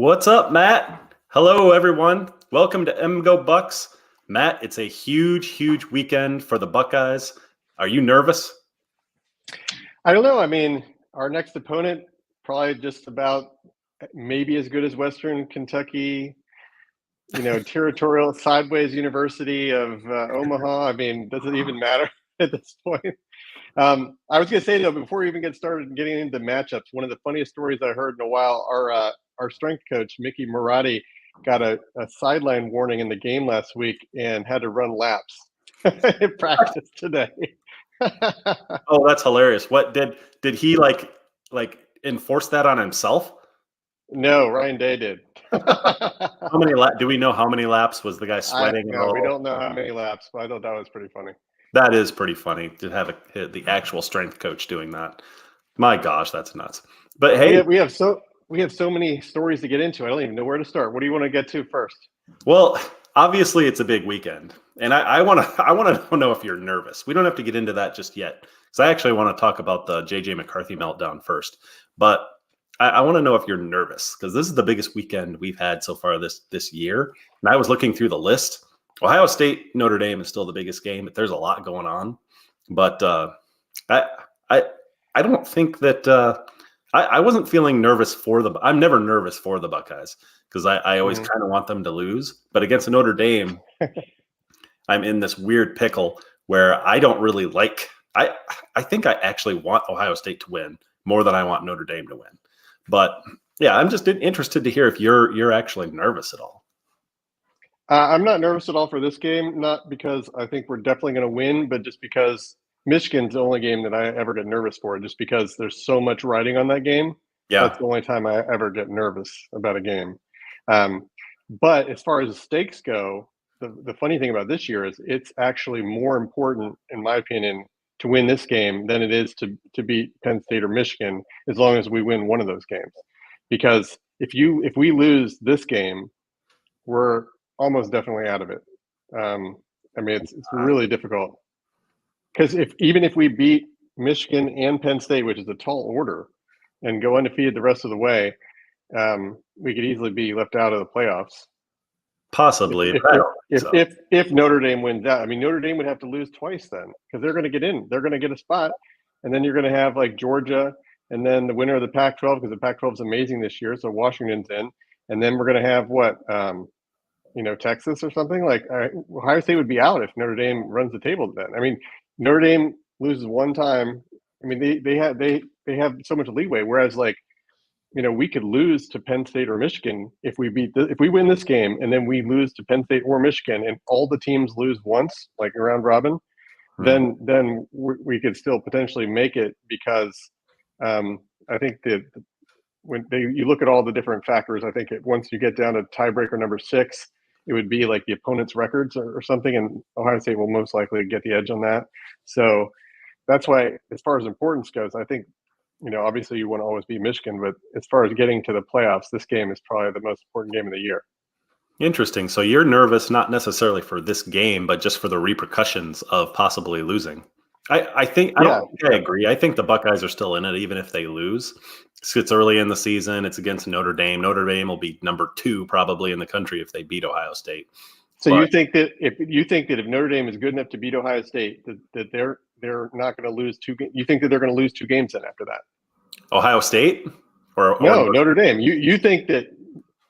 What's up, Matt? Hello, everyone. Welcome to Go Bucks. Matt, it's a huge weekend for the Buckeyes. Are you nervous? I don't know. I mean, our next opponent probably just about maybe as good as Western Kentucky, territorial sideways University of Omaha. I mean, does it even matter at this point? I was going to say, though, before we even get started getting into matchups, one of the funniest stories I heard in a while, our strength coach, Mickey Marotti, got a sideline warning in the game last week and had to run laps in practice today. Oh, that's hilarious. What did he like enforce that on himself? No, Ryan Day did. How many do we know how many laps was the guy sweating? No, we don't know how many laps, but I thought that was pretty funny. That is pretty funny to have the actual strength coach doing that. My gosh, that's nuts. But hey, we have so many stories to get into. I don't even know where to start. What do you want to get to first? Well, obviously it's a big weekend, and I want to know if you're nervous. We don't have to get into that just yet, because I actually want to talk about the JJ McCarthy meltdown first. But I want to know if you're nervous, because this is the biggest weekend we've had so far this year. And I was looking through the list. Ohio State, Notre Dame is still the biggest game, but there's a lot going on. But I don't think that I wasn't feeling nervous for the. I'm never nervous for the Buckeyes, because I always kind of want them to lose. But against Notre Dame, I'm in this weird pickle where I don't really like. I think I actually want Ohio State to win more than I want Notre Dame to win. But yeah, I'm just interested to hear if you're actually nervous at all. I'm not nervous at all for this game, not because I think we're definitely going to win, but just because Michigan's the only game that I ever get nervous for, just because there's so much riding on that game. Yeah. That's the only time I ever get nervous about a game. But as far as the stakes go, the funny thing about this year is it's actually more important, in my opinion, to win this game than it is to beat Penn State or Michigan, as long as we win one of those games. Because if we lose this game, we're almost definitely out of it. I mean, it's really difficult, because even if we beat Michigan and Penn State, which is a tall order, and go undefeated the rest of the way, we could easily be left out of the playoffs. Possibly. If Notre Dame wins out. I mean, Notre Dame would have to lose twice then, because they're going to get in. They're going to get a spot, and then you're going to have like Georgia, and then the winner of the Pac-12, because the Pac-12 is amazing this year, so Washington's in, and then we're going to have what, Texas or something. Like Ohio State would be out if Notre Dame runs the table then. I mean, Notre Dame loses one time. I mean, they have so much leeway, whereas we could lose to Penn State or Michigan if we win this game, and then we lose to Penn State or Michigan, and all the teams lose once, like a round robin, then we could still potentially make it, because I think that when you look at all the different factors, I think once you get down to tiebreaker number 6, it would be like the opponent's records or something, and Ohio State will most likely get the edge on that. So that's why, as far as importance goes, I think, obviously you want to always beat Michigan, but as far as getting to the playoffs, this game is probably the most important game of the year. Interesting. So you're nervous not necessarily for this game, but just for the repercussions of possibly losing. I think I agree. I think the Buckeyes are still in it, even if they lose. It's early in the season. It's against Notre Dame. Notre Dame will be number 2 probably in the country if they beat Ohio State. So you think that if Notre Dame is good enough to beat Ohio State, that they're not going to lose 2 games? You think that they're going to lose 2 games then after that? Ohio State or Notre Dame? You think that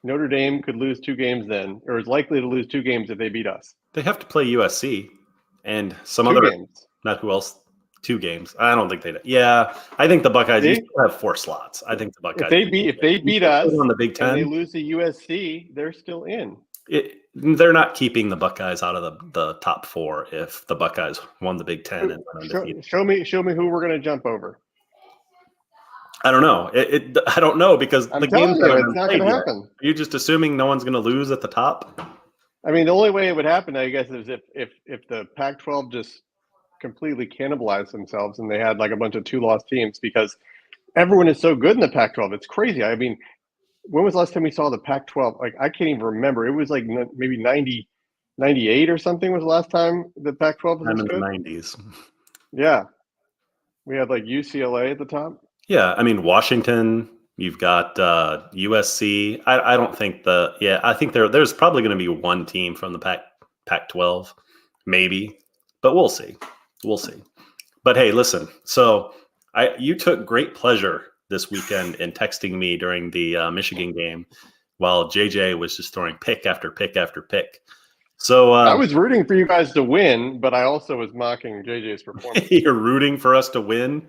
Notre Dame could lose 2 games then, or is likely to lose 2 games if they beat us? They have to play USC and some 2 other games. Not who else. 2 games. I don't think they do. Yeah, I think the Buckeyes still have 4 slots. I think the Buckeyes. If they beat us on the Big Ten, and they lose to USC, they're still in. They're not keeping the Buckeyes out of the top 4 if the Buckeyes won the Big Ten and went undefeated. Show me who we're going to jump over. I don't know. I don't know, because the game's it's not going to happen. Are you just assuming no one's going to lose at the top? I mean, the only way it would happen, I guess, is if the Pac-12 just completely cannibalized themselves and they had like a bunch of 2-loss teams, because everyone is so good in the Pac-12. It's crazy. I mean, when was the last time we saw the Pac-12? Like, I can't even remember. It was like maybe 98 or something was the last time the Pac-12 was I'm in good. the 90s. Yeah. We had like UCLA at the top. Yeah, I mean, Washington, You've got USC. I don't think I think there's probably going to be one team from the Pac-12, maybe, but we'll see. We'll see. But hey, listen. So you took great pleasure this weekend in texting me during the Michigan game, while JJ was just throwing pick after pick after pick. So I was rooting for you guys to win, but I also was mocking JJ's performance. You're rooting for us to win.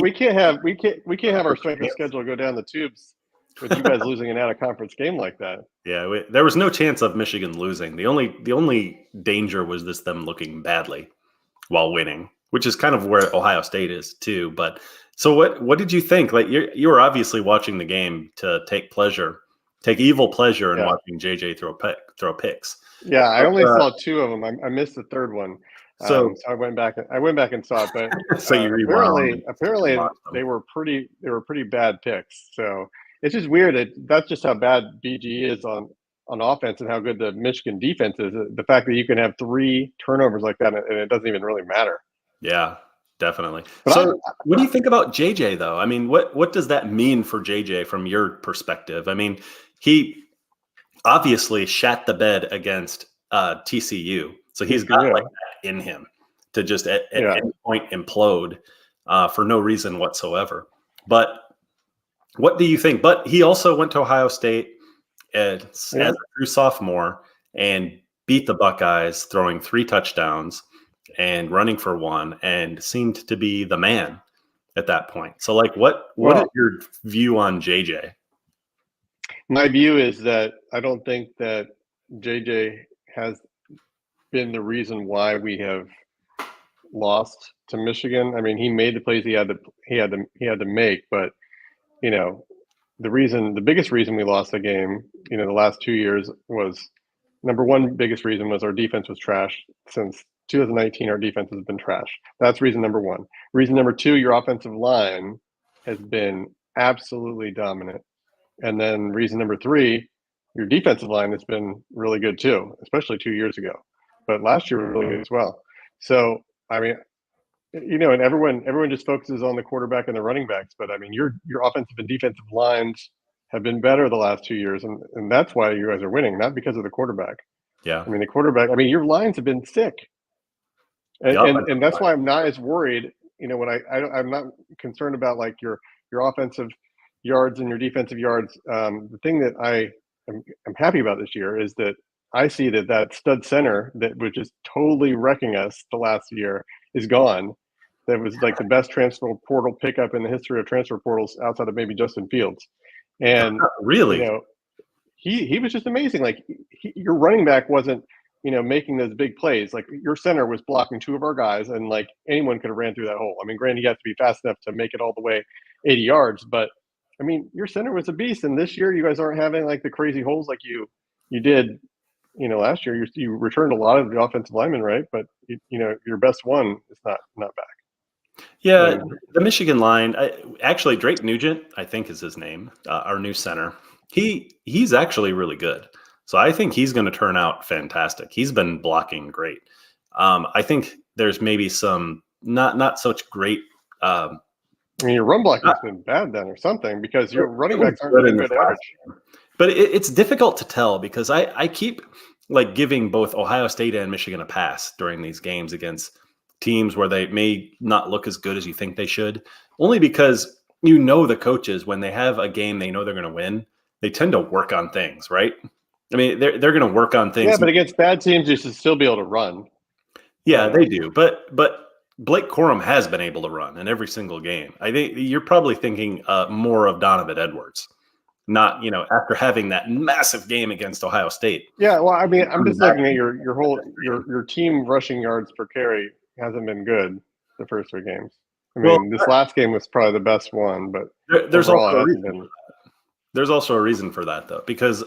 We can't have our strength of schedule go down the tubes with you guys losing an out-of-conference game like that. Yeah, there was no chance of Michigan losing. The only danger was them looking badly while winning, which is kind of where Ohio State is too. But so what did you think? Like you were obviously watching the game to take evil pleasure in watching JJ throw picks. Yeah, I only saw two of them. I missed the third one. So I went back and saw it, but so you apparently they were pretty bad picks. So it's just weird that's just how bad BG is on offense and how good the Michigan defense is. The fact that you can have 3 turnovers like that and it doesn't even really matter. Yeah, definitely. But what do you think about JJ though? I mean, what does that mean for JJ from your perspective? I mean, he obviously shat the bed against TCU, so he's got like that in him to just at any point implode for no reason whatsoever. But what do you think? But he also went to Ohio State as a true sophomore and beat the Buckeyes, throwing 3 touchdowns and running for 1, and seemed to be the man at that point. So, like, what is your view on JJ? My view is that I don't think that JJ has been the reason why we have lost to Michigan. I mean, he made the plays he had to make, but the biggest reason we lost the game, the last 2 years was number one. Biggest reason was our defense was trash. Since 2019, our defense has been trash. That's reason number one. Reason number 2, your offensive line has been absolutely dominant. And then reason number 3, your defensive line has been really good too, especially 2 years ago. But last year was really good as well. So, I mean, and everyone just focuses on the quarterback and the running backs. But, I mean, your offensive and defensive lines have been better the last 2 years. And that's why you guys are winning, not because of the quarterback. Yeah. I mean, your lines have been sick. And that's why I'm not as worried, I'm not concerned about like your offensive yards and your defensive yards. The thing that I'm happy about this year is that I see that stud center that was just totally wrecking us the last year is gone. That was like the best transfer portal pickup in the history of transfer portals outside of maybe Justin Fields. And really, he was just amazing. Like your running back wasn't, making those big plays. Like your center was blocking 2 of our guys, and like anyone could have ran through that hole. I mean, granted, you have to be fast enough to make it all the way 80 yards, but I mean, your center was a beast. And this year, you guys aren't having like the crazy holes like you did, last year. You returned a lot of the offensive linemen, right? But your best one is not back. Yeah, the Michigan line. Actually, Drake Nugent, I think is his name, our new center. He's actually really good. So I think he's going to turn out fantastic. He's been blocking great. I think there's maybe some not such great. I mean, your run blocking has been bad then, or something, because your running backs aren't getting good average. But it's difficult to tell because I keep like giving both Ohio State and Michigan a pass during these games against teams where they may not look as good as you think they should. Only because the coaches, when they have a game they know they're going to win, they tend to work on things, right? I mean, they're going to work on things. Yeah, but against bad teams, you should still be able to run. Yeah, they do. But Blake Corum has been able to run in every single game. I think you're probably thinking more of Donovan Edwards, not after having that massive game against Ohio State. Yeah, well, I mean, I'm just looking at your team rushing yards per carry hasn't been good the first 3 games. I mean, this last game was probably the best one, but there's also a reason. There's also a reason for that, though, because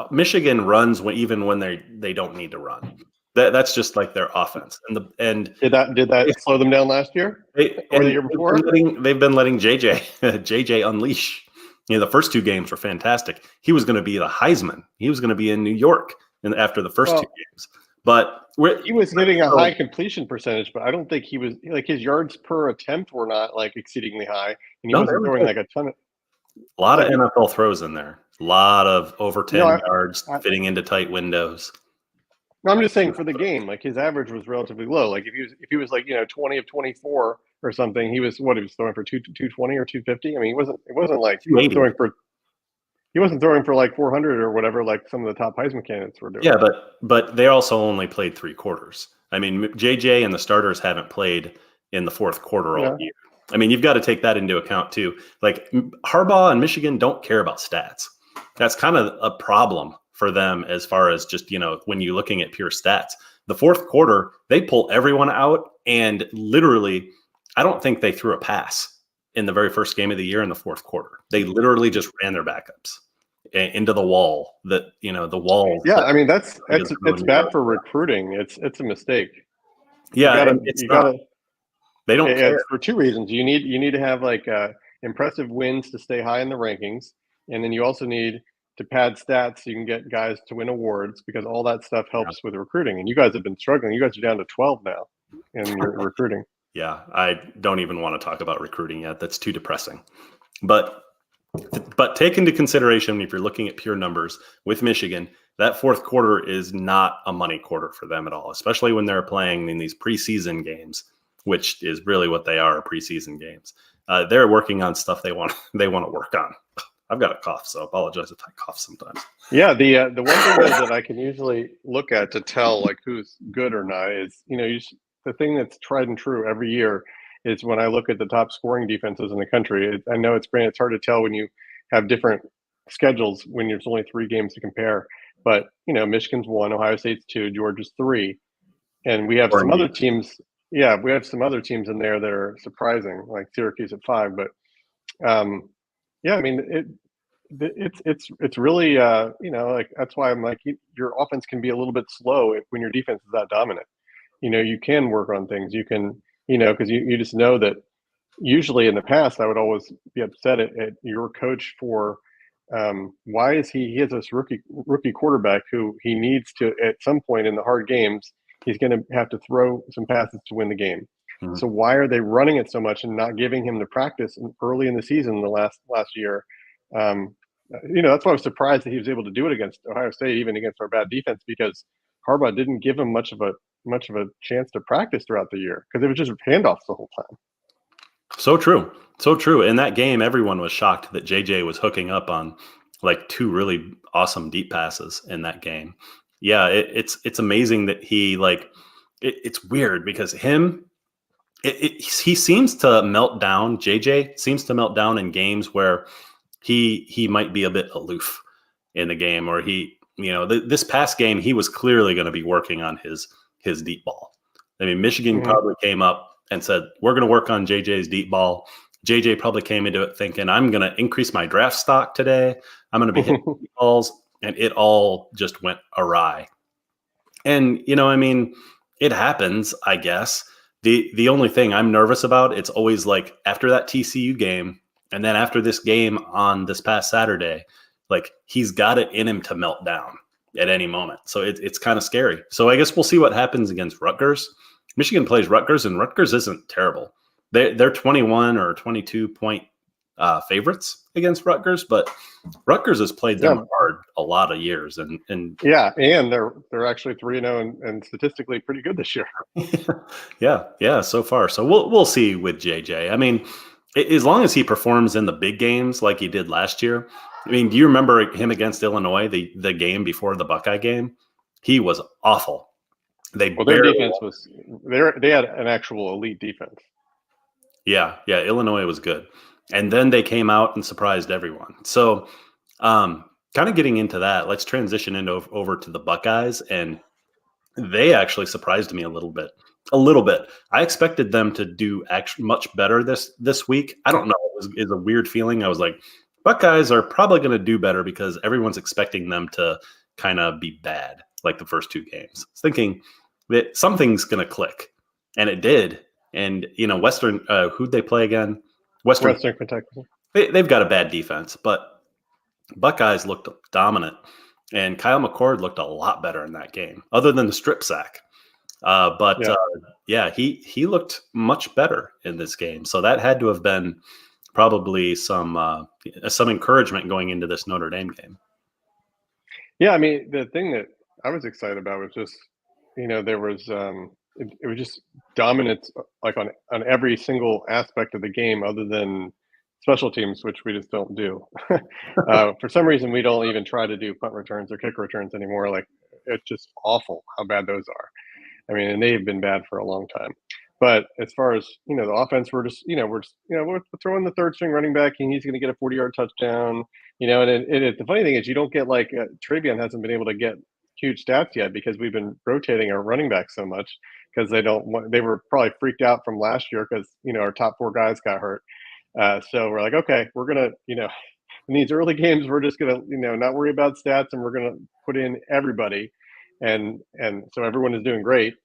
Michigan runs even when they don't need to run. That's just like their offense. And did that slow them down last year or the year before? They've been letting JJ unleash. The first 2 games were fantastic. He was going to be the Heisman. He was going to be in New York after the first 2 games. But he was hitting a high completion percentage, but I don't think he was like his yards per attempt were not like exceedingly high, and he wasn't throwing like a ton of. A lot of NFL throws in there. A lot of over 10 yards fitting into tight windows. No, I'm just saying for the game, like his average was relatively low. Like if he was like 20 of 24 or something, he was throwing for 220 or 250. I mean, it wasn't like he wasn't throwing for like 400 or whatever like some of the top Heisman candidates were doing. Yeah, but they also only played 3 quarters. I mean, JJ and the starters haven't played in the fourth quarter all year. I mean, you've got to take that into account too. Like Harbaugh and Michigan don't care about stats. That's kind of a problem for them as far as just, when you're looking at pure stats. The fourth quarter, they pull everyone out, and literally, I don't think they threw a pass in the very first game of the year in the fourth quarter. They literally just ran their backups into the wall. The wall. Yeah, I mean it's bad for recruiting. It's a mistake. Yeah, they don't care. It's for 2 reasons. You need to have like impressive wins to stay high in the rankings, and then you also need to pad stats so you can get guys to win awards, because all that stuff helps with recruiting. And you guys have been struggling. You guys are down to 12 now in your recruiting. Yeah, I don't even want to talk about recruiting yet. That's too depressing. But take into consideration, if you're looking at pure numbers with Michigan, that fourth quarter is not a money quarter for them at all, especially when they're playing in these preseason games, which is really what they are, preseason games. They're working on stuff they want to work on. I've got a cough, so I apologize if I cough sometimes. Yeah, the one thing that I can usually look at to tell like who's good or not is, the thing that's tried and true every year is when I look at the top scoring defenses in the country. I know it's hard to tell when you have different schedules when there's only 3 games to compare. But Michigan's 1, Ohio State's 2, Georgia's 3, and we have some other teams. Yeah, we have some other teams in there that are surprising, like Syracuse at 5. But yeah, I mean it's really like that's why I'm like your offense can be a little bit slow when your defense is that dominant. You can work on things. You can because you just know that usually in the past I would always be upset at your coach for why is he has this rookie quarterback who he needs to at some point in the hard games he's going to have to throw some passes to win the game. Mm-hmm. So why are they running it so much and not giving him the practice early in the season the last year? That's why I was surprised that he was able to do it against Ohio State, even against our bad defense, because Harbaugh didn't give him much of a chance to practice throughout the year because it was just handoffs the whole time. So true. In that game, everyone was shocked that JJ was hooking up on like 2 really awesome deep passes in that game. Yeah, it's amazing that he it's weird because he seems to melt down. JJ seems to melt down in games where he might be a bit aloof in the game, or this past game he was clearly going to be working on his deep ball. I mean, Michigan probably came up and said, we're going to work on JJ's deep ball. JJ probably came into it thinking, I'm going to increase my draft stock today. I'm going to be hitting deep balls, and it all just went awry. And it happens, I guess. The only thing I'm nervous about, it's always like after that TCU game, and then after this game on this past Saturday, like he's got it in him to melt down at any moment. So it's kind of scary. So I guess we'll see what happens against Rutgers. Michigan plays Rutgers, and Rutgers isn't terrible. They're 21 or 22 point favorites against Rutgers, but Rutgers has played them hard a lot of years, and yeah, and they're actually 3-0 and statistically pretty good this year. yeah, so far. So we'll see with JJ. I mean, as long as he performs in the big games like he did last year. I mean, do you remember him against Illinois, the game before the Buckeye game? He was awful. Their defense was they had an actual elite defense. Yeah, Illinois was good. And then they came out and surprised everyone. So kind of getting into that, let's transition over to the Buckeyes. And they actually surprised me a little bit. I expected them to do actually much better this week. I don't know. It was a weird feeling. I was like, Buckeyes are probably going to do better because everyone's expecting them to kind of be bad like the first 2 games. I was thinking that something's going to click. And it did. And, Western, who'd they play again? Western Kentucky. They've got a bad defense, but Buckeyes looked dominant. And Kyle McCord looked a lot better in that game, other than the strip sack. He looked much better in this game. So that had to have been probably some encouragement going into this Notre Dame game. Yeah, I mean, the thing that I was excited about was just, there was it was just dominance like on every single aspect of the game other than special teams, which we just don't do. For some reason, we don't even try to do punt returns or kick returns anymore. Like, it's just awful how bad those are. I mean, and they've been bad for a long time. But as far as the offense, we're throwing the third string running back, and he's going to get a 40-yard touchdown. And the funny thing is, you don't get like TreVeyon hasn't been able to get huge stats yet because we've been rotating our running back so much because they were probably freaked out from last year because our top 4 guys got hurt. So we're like, okay, we're gonna in these early games we're just gonna not worry about stats, and we're gonna put in everybody, and so everyone is doing great.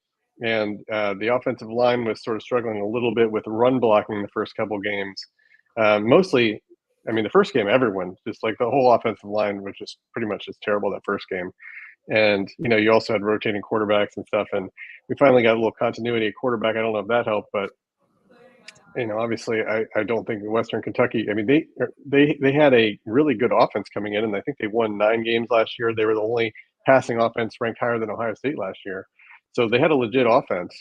And the offensive line was sort of struggling a little bit with run blocking the first couple games. Mostly, I mean, the first game, everyone, just like the whole offensive line was just pretty much just terrible that first game. And, you also had rotating quarterbacks and stuff. And we finally got a little continuity at quarterback. I don't know if that helped, but, obviously I don't think Western Kentucky, I mean, they had a really good offense coming in, and I think they won 9 games last year. They were the only passing offense ranked higher than Ohio State last year. So they had a legit offense,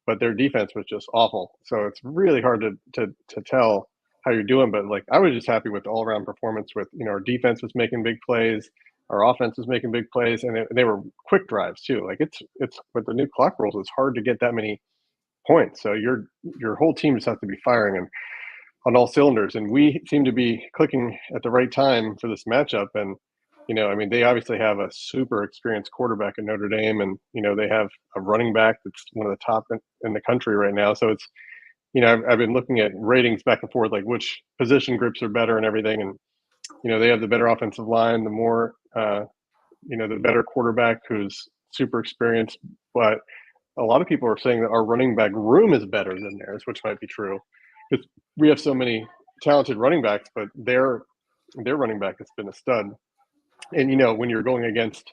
but their defense was just awful. So it's really hard to tell how you're doing. But like, I was just happy with the all around performance. With our defense was making big plays, our offense was making big plays, and they were quick drives too. Like it's with the new clock rules, it's hard to get that many points. So your whole team just has to be firing and on all cylinders. And we seem to be clicking at the right time for this matchup. And I mean, they obviously have a super experienced quarterback at Notre Dame, and they have a running back that's one of the top in the country right now. So it's I've been looking at ratings back and forth, like which position groups are better and everything, and they have the better offensive line, the more the better quarterback who's super experienced. But a lot of people are saying that our running back room is better than theirs, which might be true because we have so many talented running backs, but their running back has been a stud. And when you're going against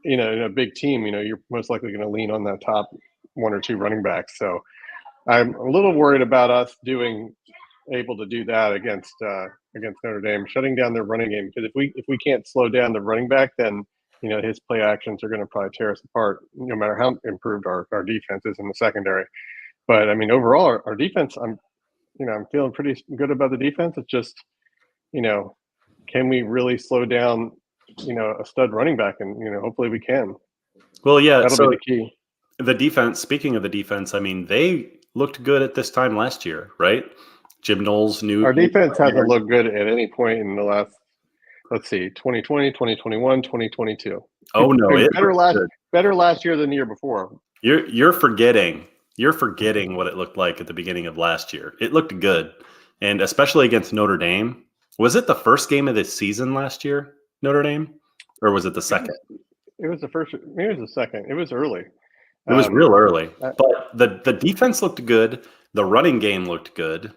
in a big team, you're most likely going to lean on that top 1 or 2 running backs. So I'm a little worried about us able to do that against Notre Dame, shutting down their running game. Because if we can't slow down the running back, then his play actions are going to probably tear us apart, no matter how improved our defense is in the secondary. But I mean, overall, our defense, I'm feeling pretty good about the defense. It's just, can we really slow down a stud running back? And hopefully we can. Well, yeah, that'll be the key. The defense, speaking of the defense, I mean, they looked good at this time last year, right? Jim Knowles knew our defense hasn't looked good at any point in the last, let's see, 2020, 2021, 2022. Oh no, better last year than the year before. You're forgetting what it looked like at the beginning of last year. It looked good, and especially against Notre Dame. Was it the first game of the season last year, Notre Dame, or was it the second? It was the first. Maybe it was the second. It was early. It was real early, but the defense looked good. The running game looked good.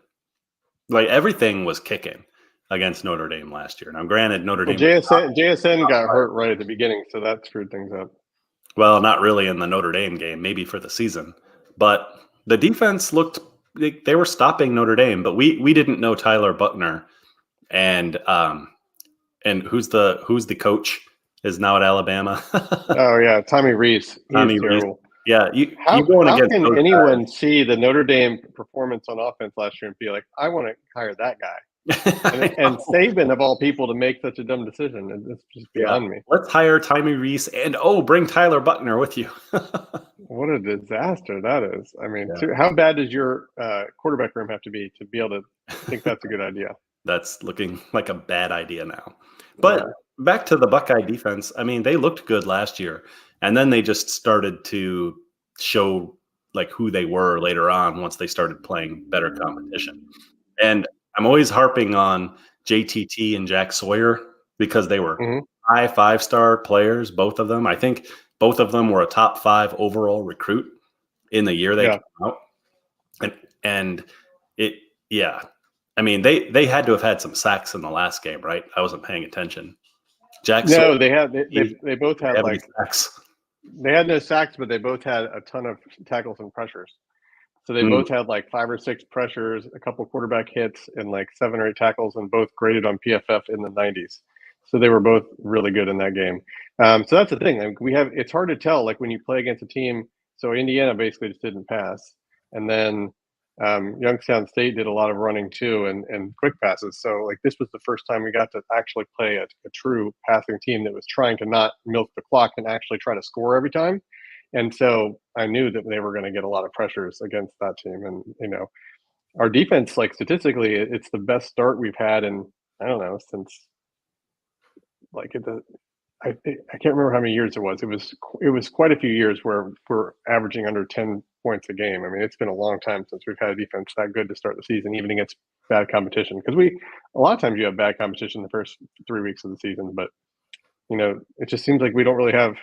Like everything was kicking against Notre Dame last year. Now, granted, Notre Dame JSN got hurt right at the beginning, so that screwed things up. Well, not really in the Notre Dame game, maybe for the season, but the defense looked. They were stopping Notre Dame, but we didn't know Tyler Buckner, and who's the coach is now at Alabama. Oh yeah, Tommy Rees. He's terrible. Yeah, how against can anyone see the Notre Dame performance on offense last year and be like, I want to hire that guy? and Saban, of all people, to make such a dumb decision. It's just beyond me. Let's hire Tommy Rees and bring Tyler Buckner with you. What a disaster that is. I mean, how bad does your quarterback room have to be able to think that's a good idea? That's looking like a bad idea now. But back to the Buckeye defense. I mean, they looked good last year. And then they just started to show like who they were later on once they started playing better competition. And I'm always harping on JTT and Jack Sawyer because they were high 5-star players, both of them. I think both of them were a top 5 overall recruit in the year they came out. And it, I mean, they had to have had some sacks in the last game, right? I wasn't paying attention. Sawyer, they both had like sacks. They had no sacks, but they both had a ton of tackles and pressures. So they both had like 5 or 6 pressures, a couple quarterback hits, and like 7 or 8 tackles, and both graded on PFF in the 90s. So they were both really good in that game. So that's the thing. Like it's hard to tell, like when you play against a team. So Indiana basically just didn't pass, and then Youngstown State did a lot of running too, and quick passes. So like this was the first time we got to actually play a true passing team that was trying to not milk the clock and actually try to score every time. And so I knew that they were going to get a lot of pressures against that team. And our defense, like statistically, it's the best start we've had in, I don't know, since like I can't remember how many years it was. It was quite a few years where we're averaging under 10 points a game. I mean, it's been a long time since we've had a defense that good to start the season, even against bad competition. Because a lot of times you have bad competition the first 3 weeks of the season, but it just seems like we don't really have.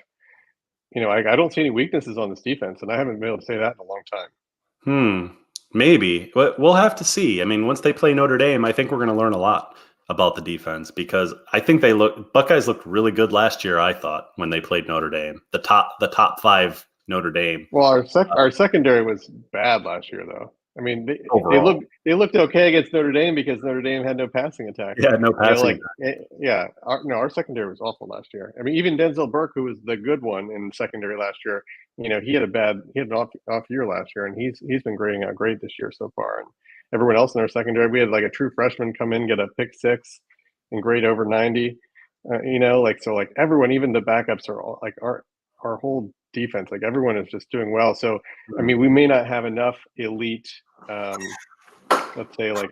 I don't see any weaknesses on this defense, and I haven't been able to say that in a long time. Maybe. But we'll have to see. I mean, once they play Notre Dame, I think we're going to learn a lot about the defense, because I think Buckeyes looked really good last year, I thought, when they played Notre Dame. The top 5 Notre Dame. Well, our secondary was bad last year, though. I mean, they looked okay against Notre Dame because Notre Dame had no passing attack. Yeah, no passing. Our secondary was awful last year. I mean, even Denzel Burke, who was the good one in the secondary last year, he had an off year last year, and he's been grading out great this year so far. And everyone else in our secondary, we had like a true freshman come in, get a pick 6, and grade over 90. So everyone, even the backups, are all, like our whole defense, like everyone is just doing well. So I mean, we may not have enough elite let's say like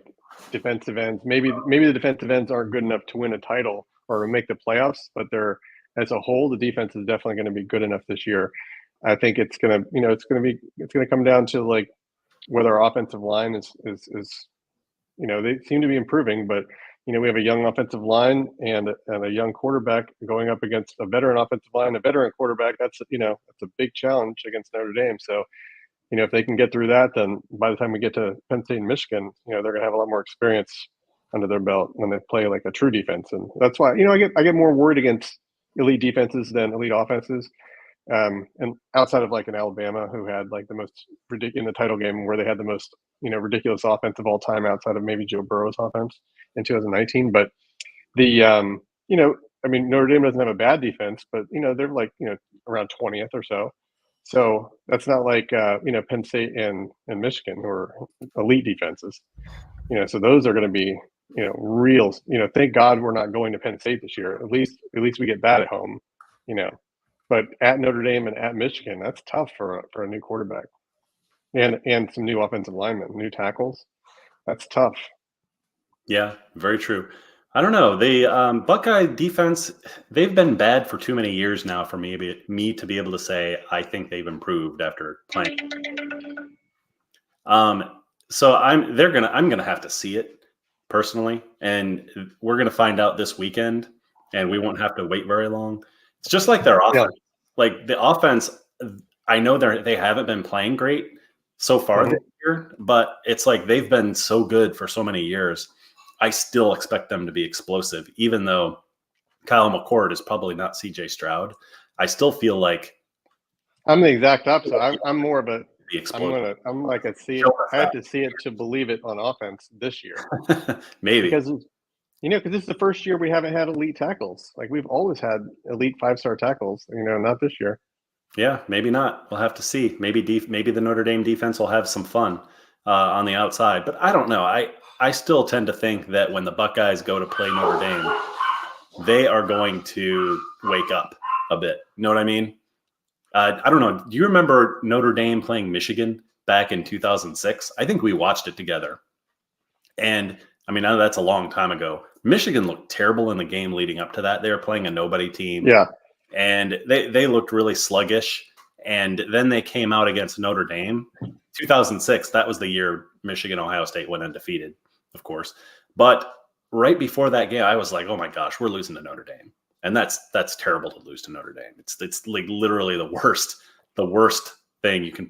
defensive ends. Maybe the defensive ends aren't good enough to win a title or make the playoffs, but they're, as a whole, the defense is definitely going to be good enough this year. I think it's going to come down to like whether our offensive line is they seem to be improving, but we have a young offensive line and a young quarterback going up against a veteran offensive line, a veteran quarterback. That's a big challenge against Notre Dame. So, if they can get through that, then by the time we get to Penn State and Michigan, they're going to have a lot more experience under their belt when they play like a true defense. And that's why, I get more worried against elite defenses than elite offenses. And outside of like an Alabama, who had like the most ridiculous in the title game, where they had the most ridiculous offense of all time, outside of maybe Joe Burrow's offense in 2019. But I mean, Notre Dame doesn't have a bad defense, but they're like around 20th or so. So that's not like Penn State and Michigan, who are elite defenses. So those are going to be real. Thank God we're not going to Penn State this year. At least we get that at home. But at Notre Dame and at Michigan, that's tough for a new quarterback, and some new offensive linemen, new tackles. That's tough. Yeah, very true. I don't know. The Buckeye defense, they've been bad for too many years now for me to be able to say I think they've improved after playing. So I'm gonna have to see it personally, and we're gonna find out this weekend, and we won't have to wait very long. It's just like their offense. Yeah. Like the offense, I know they haven't been playing great so far this year, but it's like they've been so good for so many years. I still expect them to be explosive, even though Kyle McCord is probably not CJ Stroud. I still feel like I'm the exact opposite. I'm more of a I'm like a see it. I have to see it to believe it on offense this year. Maybe because this is the first year we haven't had elite tackles. Like we've always had elite 5-star tackles. Not this year. Yeah, maybe not. We'll have to see. Maybe the Notre Dame defense will have some fun on the outside, but I don't know. I still tend to think that when the Buckeyes go to play Notre Dame, they are going to wake up a bit. You know what I mean? I don't know. Do you remember Notre Dame playing Michigan back in 2006? I think we watched it together. And I mean, I know that's a long time ago. Michigan looked terrible in the game leading up to that. They were playing a nobody team. Yeah. And they looked really sluggish. And then they came out against Notre Dame. 2006, that was the year Michigan, Ohio State went undefeated, of course. But right before that game, I was like, oh my gosh, we're losing to Notre Dame. And that's terrible to lose to Notre Dame. It's like literally the worst thing you can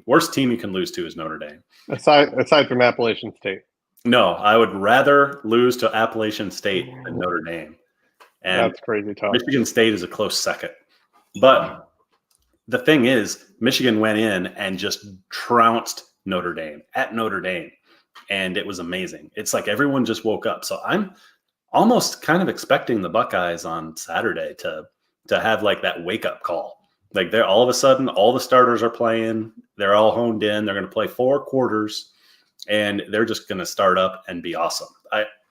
worst team you can lose to is Notre Dame. Aside from Appalachian State. No, I would rather lose to Appalachian State than Notre Dame. And that's crazy tough. Michigan State is a close second. But the thing is, Michigan went in and just trounced Notre Dame at Notre Dame, and it was amazing. It's like everyone just woke up. So I'm almost kind of expecting the Buckeyes on Saturday to have like that wake up call. Like they're all of a sudden, all the starters are playing. They're all honed in. They're going to play 4 quarters, and they're just going to start up and be awesome.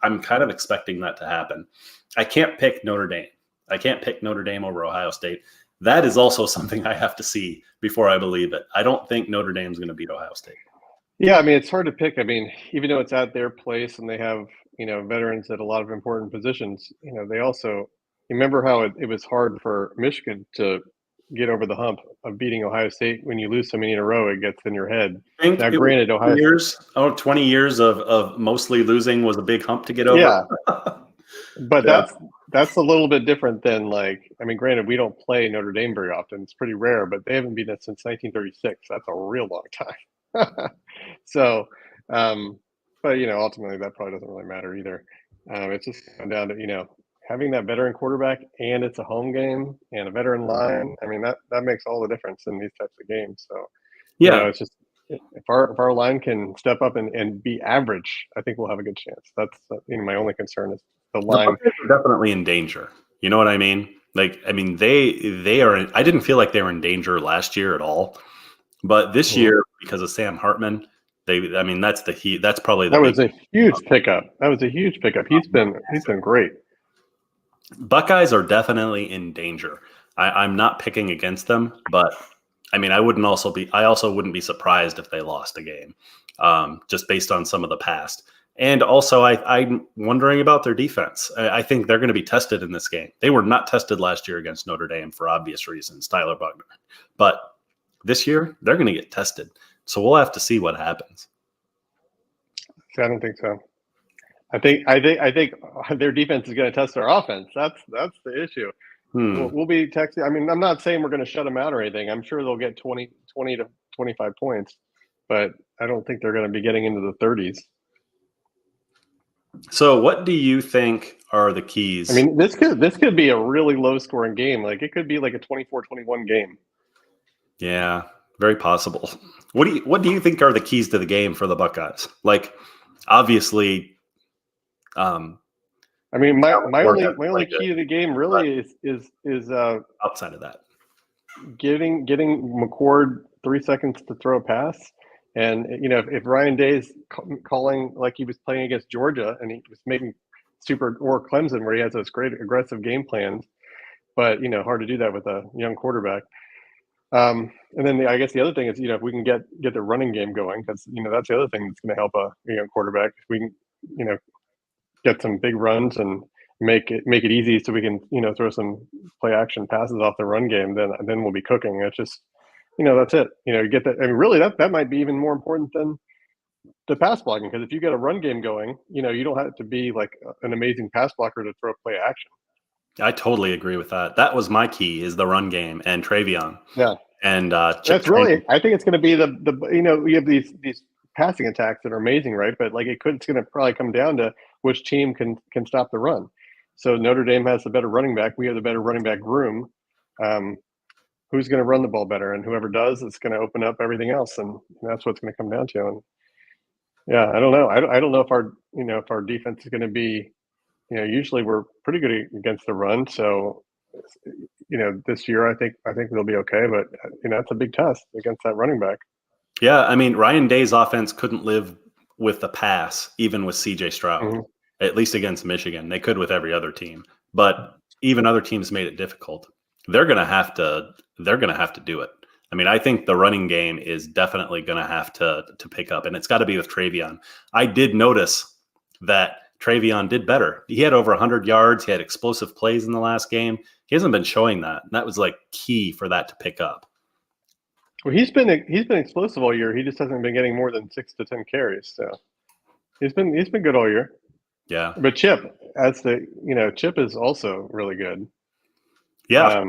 I'm kind of expecting that to happen. I can't pick Notre Dame. I can't pick Notre Dame over Ohio State. That is also something I have to see before I believe it. I don't think Notre Dame's going to beat Ohio State. Yeah, I mean, it's hard to pick. I mean, even though it's at their place and they have, veterans at a lot of important positions, they also remember how it was hard for Michigan to get over the hump of beating Ohio State. When you lose so many in a row, it gets in your head. Now, granted, Ohio 20 years of mostly losing was a big hump to get over. Yeah. But that's a little bit different than granted, we don't play Notre Dame very often. It's pretty rare, but they haven't beaten us since 1936. That's a real long time. So, but ultimately that probably doesn't really matter either. It's just come down to, having that veteran quarterback, and it's a home game and a veteran line. I mean, that makes all the difference in these types of games. So, it's just, if our line can step up and be average, I think we'll have a good chance. That's my only concern is the line. The Buckeyes are definitely in danger. You know what I mean? Like, I mean, they are. I didn't feel like they were in danger last year at all, but this year because of Sam Hartman, that's the heat. That's probably that was a huge pickup. He's been great. Buckeyes are definitely in danger. I'm not picking against them, but I mean, I also wouldn't be surprised if they lost a game, just based on some of the past. And also, I'm wondering about their defense. I think they're going to be tested in this game. They were not tested last year against Notre Dame for obvious reasons, Tyler Buckner. But this year, they're going to get tested. So we'll have to see what happens. I don't think so. I think their defense is going to test their offense. That's the issue. We'll be texting. I mean, I'm not saying we're going to shut them out or anything. I'm sure they'll get 20 to 25 points, but I don't think they're going to be getting into the 30s. So what do you think are the keys? I mean, this could be a really low scoring game. Like it could be like a 24-21 game. Yeah, very possible. What do you think are the keys to the game for the Buckeyes? Like, obviously, I mean, my only key to the game really is outside of that, getting McCord 3 seconds to throw a pass. And, if Ryan Day's calling like he was playing against Georgia and he was making or Clemson where he has those great aggressive game plans, but, hard to do that with a young quarterback. And then I guess the other thing is, if we can get the running game going, because, that's the other thing that's going to help a young quarterback. If we can, get some big runs and make it easy so we can, throw some play action passes off the run game, then we'll be cooking. It's just, that's it. You get that. I mean, really, that might be even more important than the pass blocking, because if you get a run game going, you don't have to be like an amazing pass blocker to throw play action. I totally agree with that. That was my key, is the run game and TreVeyon. Yeah, and that's really. I think it's going to be the we have these passing attacks that are amazing, right? But like it's going to probably come down to which team can stop the run. So Notre Dame has the better running back. We have the better running back room. Who's going to run the ball better? And whoever does, it's going to open up everything else. And that's what's going to come down to. And yeah, I don't know. I don't know if our defense is going to be, usually we're pretty good against the run. So, this year I think they'll be okay. But it's a big test against that running back. Yeah, I mean, Ryan Day's offense couldn't live with the pass, even with C.J. Stroud, at least against Michigan. They could with every other team, but even other teams made it difficult. They're going to have to do it. I mean, I think the running game is definitely going to have to pick up, and it's got to be with TreVeyon. I did notice that TreVeyon did better. He had over 100 yards. He had explosive plays in the last game. He hasn't been showing that. And that was like key for that to pick up. Well, he's been explosive all year. He just hasn't been getting more than 6 to 10 carries. So he's been good all year. Yeah. But Chip, Chip is also really good. Yeah.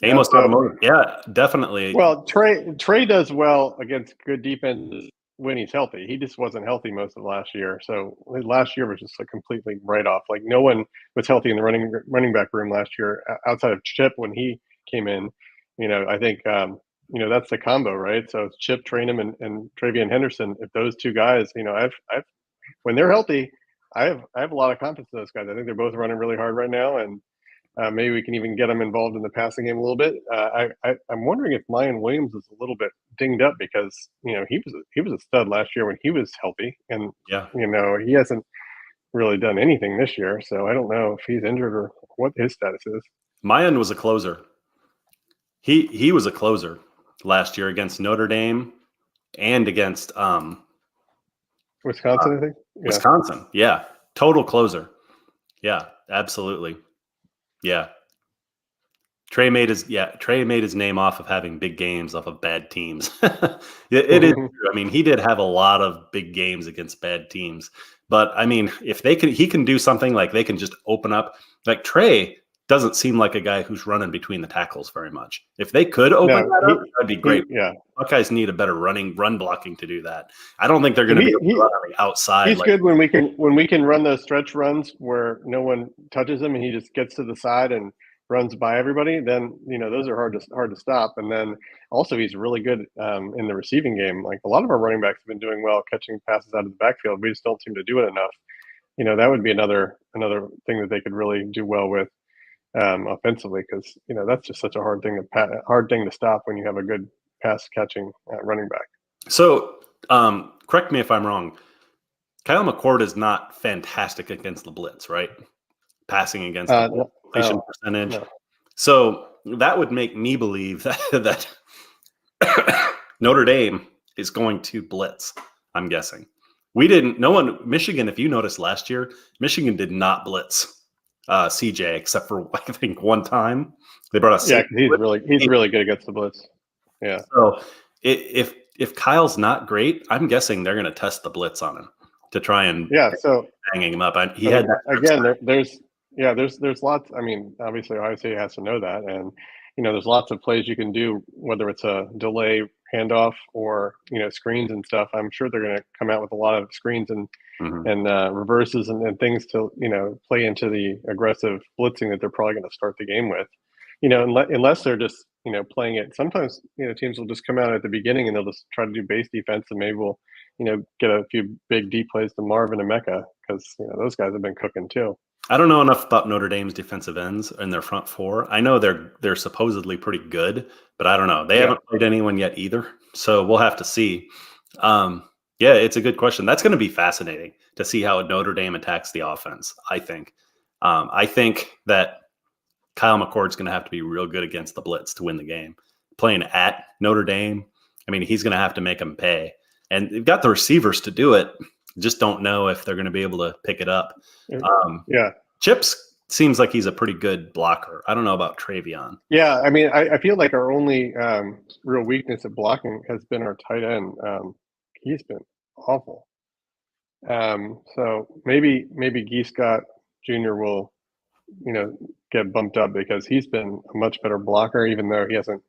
Amos Automotive. Yeah, definitely. Well, Trey does well against good defenses when he's healthy. He just wasn't healthy most of last year. So last year was just a completely write-off. Like no one was healthy in the running back room last year outside of Chip when he came in. I think that's the combo, right? So it's Chip Trainum and TreVeyon Henderson. If those two guys, I've when they're healthy, I have a lot of confidence in those guys. I think they're both running really hard right now, and maybe we can even get them involved in the passing game a little bit. I'm wondering if Mayan Williams is a little bit dinged up because he was a stud last year when he was healthy, and Yeah. he hasn't really done anything this year. So I don't know if he's injured or what his status is. Mayan was a closer. He was a closer last year against Notre Dame and against Wisconsin, I think. Yeah. Wisconsin. Yeah. Total closer. Yeah, absolutely. Yeah. Trey made his name off of having big games off of bad teams. It is true. I mean, he did have a lot of big games against bad teams. But I mean, if he can do something like they can just open up. Like Trey doesn't seem like a guy who's running between the tackles very much. If they could open that up, that'd be great. Yeah. Buckeyes need a better run blocking to do that. I don't think they're going to be able to run on the outside. He's good when we can run those stretch runs where no one touches him and he just gets to the side and runs by everybody. Then those are hard to stop. And then also he's really good in the receiving game. Like a lot of our running backs have been doing well catching passes out of the backfield. We just don't seem to do it enough. That would be another thing that they could really do well with. Offensively, because that's just such a hard thing to stop when you have a good pass catching running back. So, correct me if I'm wrong. Kyle McCord is not fantastic against the blitz, right? Passing against the completion percentage. No. So that would make me believe that Notre Dame is going to blitz. I'm guessing Michigan. If you noticed last year, Michigan did not blitz. CJ, except for I think one time they brought us. Yeah, he's really good against the blitz. Yeah. So if Kyle's not great, I'm guessing they're going to test the blitz on him to try and hanging him up. There's lots. I mean, obviously Ohio State has to know that, and there's lots of plays you can do, whether it's a delay handoff or screens and stuff. I'm sure they're going to come out with a lot of screens and reverses and things to play into the aggressive blitzing that they're probably going to start the game with. Unless they're just playing it. Sometimes teams will just come out at the beginning and they'll just try to do base defense, and maybe we'll get a few big deep plays to Marvin and Mecca, because those guys have been cooking too. I don't know enough about Notre Dame's defensive ends and their front four. I know they're supposedly pretty good, but I don't know. They haven't played anyone yet either, so we'll have to see. Yeah, it's a good question. That's going to be fascinating to see how Notre Dame attacks the offense. I think that Kyle McCord's going to have to be real good against the blitz to win the game. Playing at Notre Dame, I mean, he's going to have to make them pay, and they've got the receivers to do it. Just don't know if they're going to be able to pick it up. Chips seems like he's a pretty good blocker. I don't know about TreVeyon. Yeah, I mean, I feel like our only real weakness at blocking has been our tight end. He's been awful. So maybe Gee Scott Jr. will, get bumped up, because he's been a much better blocker, even though he hasn't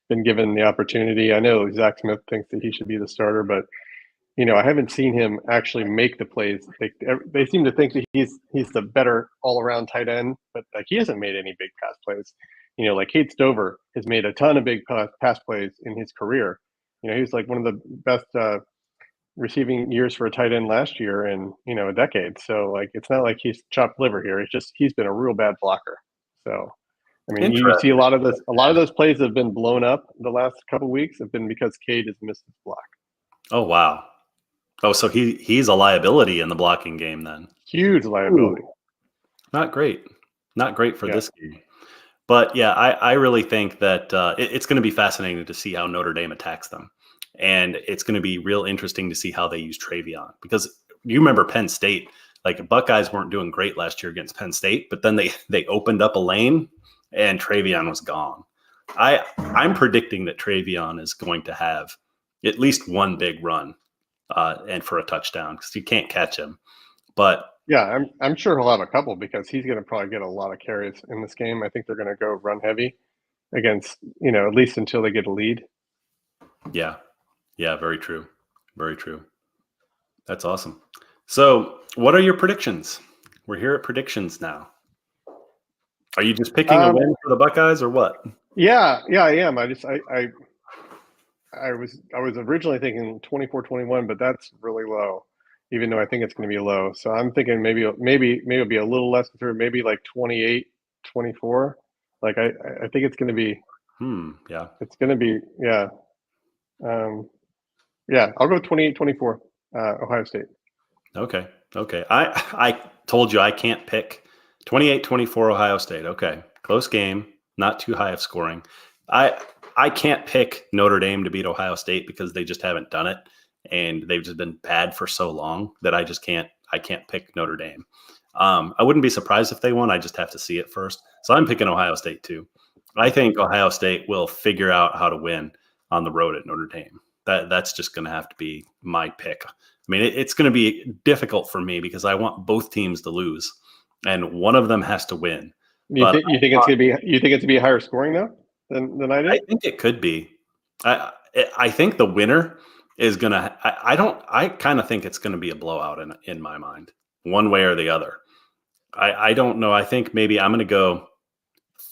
been given the opportunity. I know Zach Smith thinks that he should be the starter, but I haven't seen him actually make the plays. They seem to think that he's the better all-around tight end, but he hasn't made any big pass plays. Like Cade Stover has made a ton of big pass plays in his career. He was like one of the best receiving years for a tight end last year in a decade. So it's not like he's chopped liver here. It's just he's been a real bad blocker. So I mean, you see a lot of those plays have been blown up the last couple of weeks have been because Cade has missed his block. Oh wow. Oh, so he's a liability in the blocking game then. Huge liability. Ooh. Not great for this game. But yeah, I really think that it's going to be fascinating to see how Notre Dame attacks them. And it's going to be real interesting to see how they use TreVeyon, because you remember Penn State, Buckeyes weren't doing great last year against Penn State, but then they opened up a lane and TreVeyon was gone. I'm predicting that TreVeyon is going to have at least one big run and for a touchdown, because you can't catch him. But yeah, I'm sure he'll have a couple, because he's going to probably get a lot of carries in this game. I think they're going to go run heavy against, at least until they get a lead. Yeah. Yeah, very true. Very true. That's awesome. So what are your predictions? We're here at predictions now. Are you just picking a win for the Buckeyes or what? Yeah, I am. I was originally thinking 24-21, but that's really low, even though I think it's going to be low. So I'm thinking maybe it'll be a little less conservative, maybe like 28-24. Like I think it's going to be. Yeah. It's going to be yeah. Yeah, I'll go 28-24. Ohio State. Okay. I told you I can't pick 28-24 Ohio State. Okay. Close game, not too high of scoring. I can't pick Notre Dame to beat Ohio State because they just haven't done it, and they've just been bad for so long that I can't pick Notre Dame. I wouldn't be surprised if they won. I just have to see it first. So I'm picking Ohio State too. I think Ohio State will figure out how to win on the road at Notre Dame. That's just going to have to be my pick. I mean, it's going to be difficult for me because I want both teams to lose, and one of them has to win. You think it's going to be higher scoring though than I did? I think it could be. I think the winner is going to. I kind of think it's going to be a blowout in my mind, one way or the other. I don't know. I think maybe I'm going to go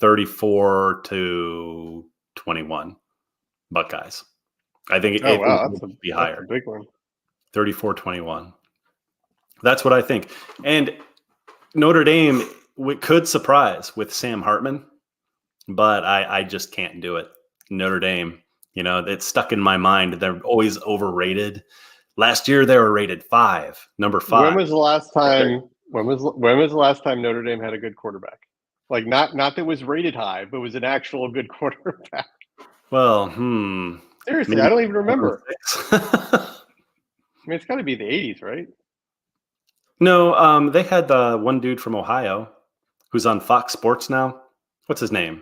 34-21 Buckeyes. I think it will be higher. That's a big one. 34-21. That's what I think. And Notre Dame could surprise with Sam Hartman, but I just can't do it. Notre Dame, it's stuck in my mind. They're always overrated. Last year they were rated number 5. When was the last time? When was the last time Notre Dame had a good quarterback? Like not that was rated high, but was an actual good quarterback. Well, seriously, I don't even remember. I mean, it's got to be the 80s, right? No, they had the one dude from Ohio who's on Fox Sports now. What's his name?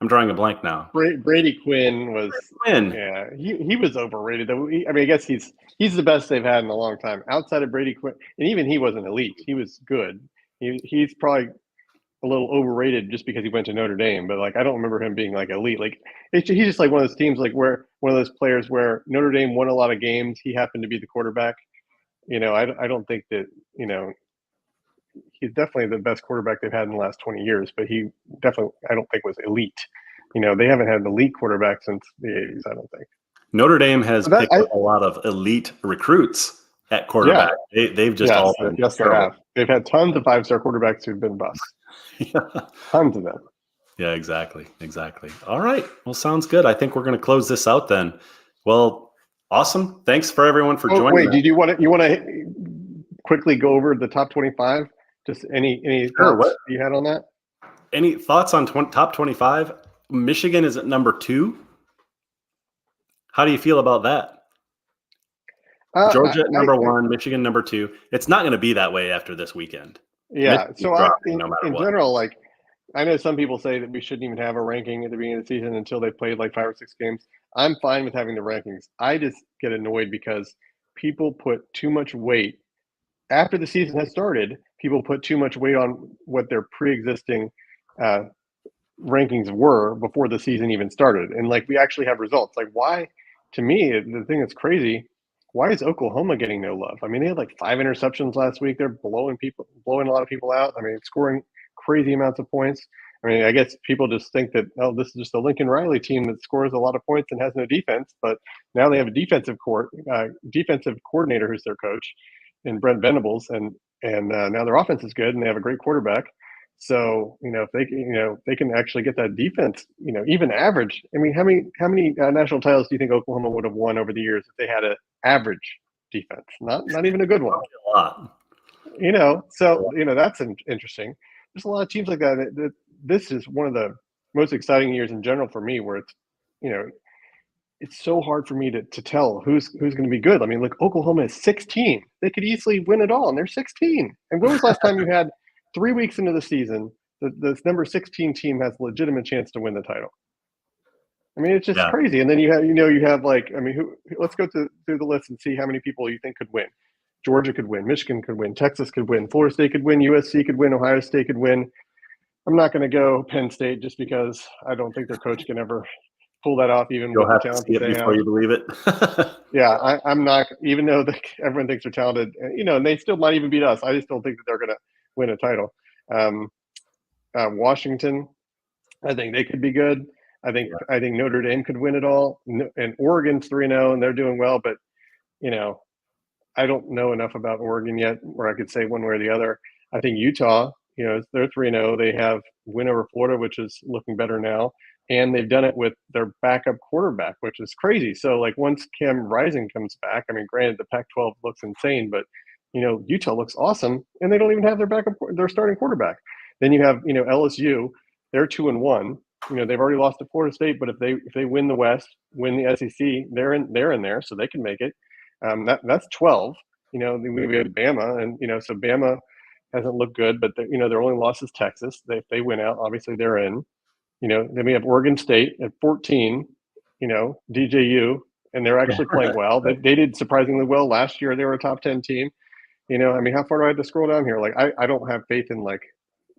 I'm drawing a blank now. Brady Quinn was. Yeah, he was overrated though. I mean, I guess he's the best they've had in a long time. Outside of Brady Quinn, and even he wasn't elite. He was good. He's probably a little overrated just because he went to Notre Dame. But like, I don't remember him being like elite. Like, he's just like one of those teams, like where one of those players where Notre Dame won a lot of games. He happened to be the quarterback. I don't think that he's definitely the best quarterback they've had in the last 20 years, but he definitely, I don't think, was elite. They haven't had an elite quarterback since the 80s, I don't think. Notre Dame has picked up a lot of elite recruits at quarterback. Yeah. They've just all been yes, they have. They've had tons of 5-star quarterbacks who've been busts. Tons of them. Yeah, exactly. All right. Well, sounds good. I think we're going to close this out then. Well, awesome. Thanks for everyone for joining. Wait, did you want to quickly go over the top 25? Just any thoughts you had on that? Any thoughts on top 25? Michigan is at number 2. How do you feel about that? Georgia at number 1, Michigan number 2. It's not going to be that way after this weekend. Yeah. So in general, like, I know some people say that we shouldn't even have a ranking at the beginning of the season until they've played like 5 or 6 games. I'm fine with having the rankings. I just get annoyed because people put too much weight after the season has started. People put too much weight on what their pre-existing rankings were before the season even started. And like, we actually have results. Like, why, to me, the thing that's crazy, why is Oklahoma getting no love? I mean, they had like 5 interceptions last week. They're blowing a lot of people out. I mean, scoring crazy amounts of points. I mean, I guess people just think that, this is just a Lincoln Riley team that scores a lot of points and has no defense. But now they have a defensive coordinator who's their coach, in Brent Venables, and now their offense is good and they have a great quarterback. So if they can actually get that defense, even average. I mean, how many national titles do you think Oklahoma would have won over the years if they had an average defense? Not even a good one. A lot. So that's interesting. There's a lot of teams like that. This is one of the most exciting years in general for me, where it's it's so hard for me to tell who's going to be good. I mean, look, Oklahoma is 16. They could easily win it all, and they're 16. And when was the last time you had 3 weeks into the season, the number 16 team has a legitimate chance to win the title? I mean, it's just crazy. And then you have like, I mean, let's go through the list and see how many people you think could win. Georgia could win. Michigan could win. Texas could win. Florida State could win. USC could win. Ohio State could win. I'm not going to go Penn State just because I don't think their coach can ever pull that off, even with the talent that they have. Before you believe it. Yeah, I'm not. Even though everyone thinks they're talented, and they still might even beat us. I just don't think that they're going to win a title. Washington, I think they could be good. I think Notre Dame could win it all, and Oregon's 3-0 and they're doing well, but I don't know enough about Oregon yet where I could say one way or the other. I think Utah, they're 3-0. They have win over Florida, which is looking better now, and they've done it with their backup quarterback, which is crazy. So like once Cam Rising comes back, I mean, granted the Pac-12 looks insane, but Utah looks awesome, and they don't even have their starting quarterback. Then you have LSU, they're 2-1. They've already lost to Florida State, but if they win the West, win the SEC, they're in there, so they can make it. That's 12. We have Bama, and so Bama hasn't looked good, but their only loss is Texas. If they win out, obviously they're in. Then we have Oregon State at 14. DJU, and they're actually playing well. They did surprisingly well last year. They were a top 10 team. How far do I have to scroll down here? Like I don't have faith in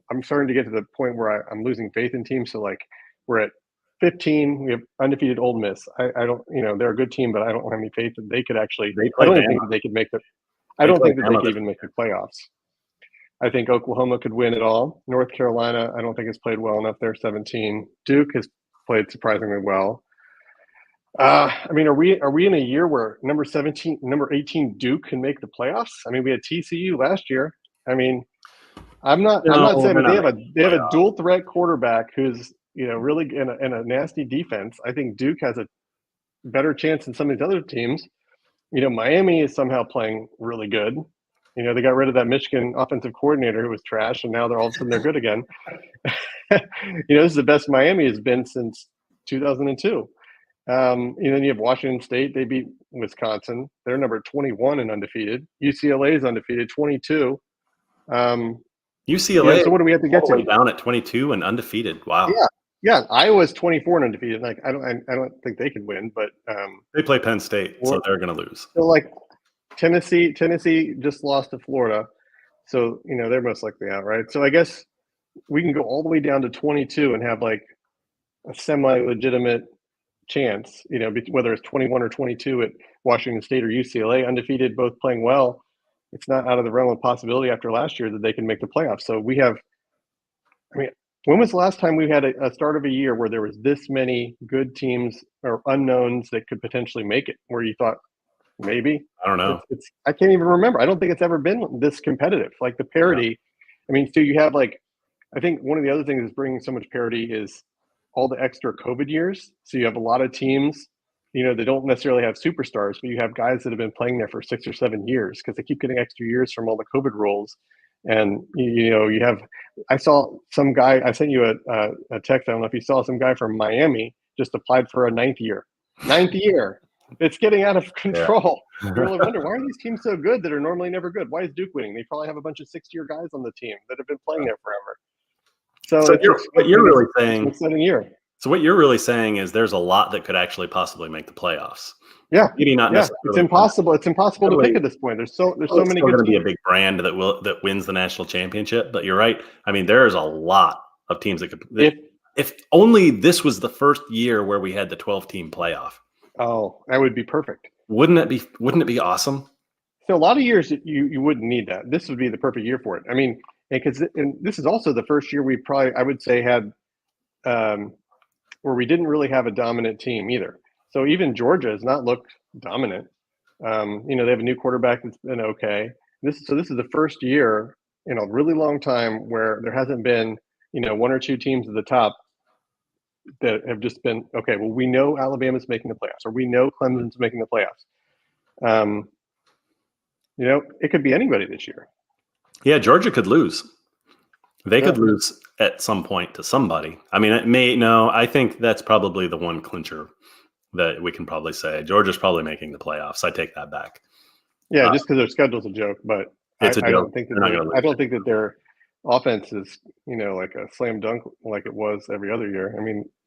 I'm starting to get to the point where I'm losing faith in teams. So we're at 15. We have undefeated Ole Miss. I don't, they're a good team, but I don't have any faith that they could actually. I don't think that they could make the. I don't think that they could even make the playoffs. I think Oklahoma could win it all. North Carolina, I don't think has played well enough. They're 17. Duke has played surprisingly well. Are we in a year where number 18 Duke can make the playoffs? I mean, we had TCU last year. I mean, I'm not saying, but they have a dual threat quarterback who's really in a nasty defense. I think Duke has a better chance than some of these other teams. Miami is somehow playing really good. They got rid of that Michigan offensive coordinator who was trash, and now all of a sudden they're good again. This is the best Miami has been since 2002. Then you have Washington State. They beat Wisconsin. They're number 21 and undefeated. UCLA is undefeated, 22. UCLA. So what do we have to get to? Down at 22 and undefeated. Wow. Yeah. Iowa's 24 and undefeated. I don't think they can win, but they play Penn State, so they're going to lose. So Tennessee just lost to Florida, so they're most likely out, right? So I guess we can go all the way down to 22 and have a semi-legitimate chance, whether it's 21 or 22 at Washington State or UCLA, undefeated, both playing well. It's not out of the realm of possibility after last year that they can make the playoffs. So we have, when was the last time we had a start of a year where there was this many good teams or unknowns that could potentially make it, where you thought maybe? I don't know. I can't even remember. I don't think it's ever been this competitive. The parity. Yeah. So you have I think one of the other things that's bringing so much parity is all the extra COVID years. So you have a lot of teams, they don't necessarily have superstars, but you have guys that have been playing there for 6 or 7 years because they keep getting extra years from all the COVID rules. And, I saw some guy, I sent you a text. I don't know if you saw some guy from Miami just applied for a ninth year. It's getting out of control. Yeah. You really wonder, why are these teams so good that are normally never good? Why is Duke winning? They probably have a bunch of 6-year guys on the team that have been playing there forever. So what you're really saying, exciting year. So what you're really saying is there's a lot that could actually possibly make the playoffs. Yeah, maybe not necessarily. It's impossible. It's impossible to pick at this point. There's so many. It's going to be a big brand that wins the national championship. But you're right. There is a lot of teams that could. If only this was the first year where we had the 12-team playoff. Oh, that would be perfect. Wouldn't it be awesome? So a lot of years you wouldn't need that. This would be the perfect year for it. And this is also the first year we probably, I would say, had where we didn't really have a dominant team either. So even Georgia has not looked dominant. They have a new quarterback that's been okay. This is the first year in a really long time where there hasn't been, one or two teams at the top that have just been okay. Well, we know Alabama's making the playoffs, or we know Clemson's making the playoffs. It could be anybody this year. Yeah, Georgia could lose. They could lose at some point to somebody. I think that's probably the one clincher that we can probably say. Georgia's probably making the playoffs. I take that back. Yeah, just because their schedule's a joke, but it's a joke. I don't think that their offense is, like a slam dunk like it was every other year.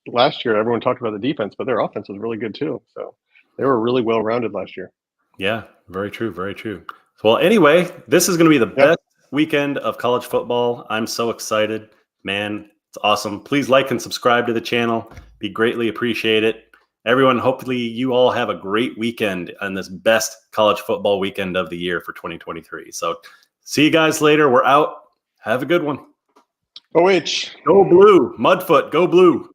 Last year everyone talked about the defense, but their offense was really good too. So they were really well rounded last year. Yeah, very true, very true. Well, anyway, this is going to be the best weekend of college football. I'm so excited, man. It's awesome. Please like and subscribe to the channel. Be greatly appreciated. Everyone, hopefully you all have a great weekend on this best college football weekend of the year for 2023. So see you guys later. We're out. Have a good one. OH. Go Blue. Mudfoot. Go Blue.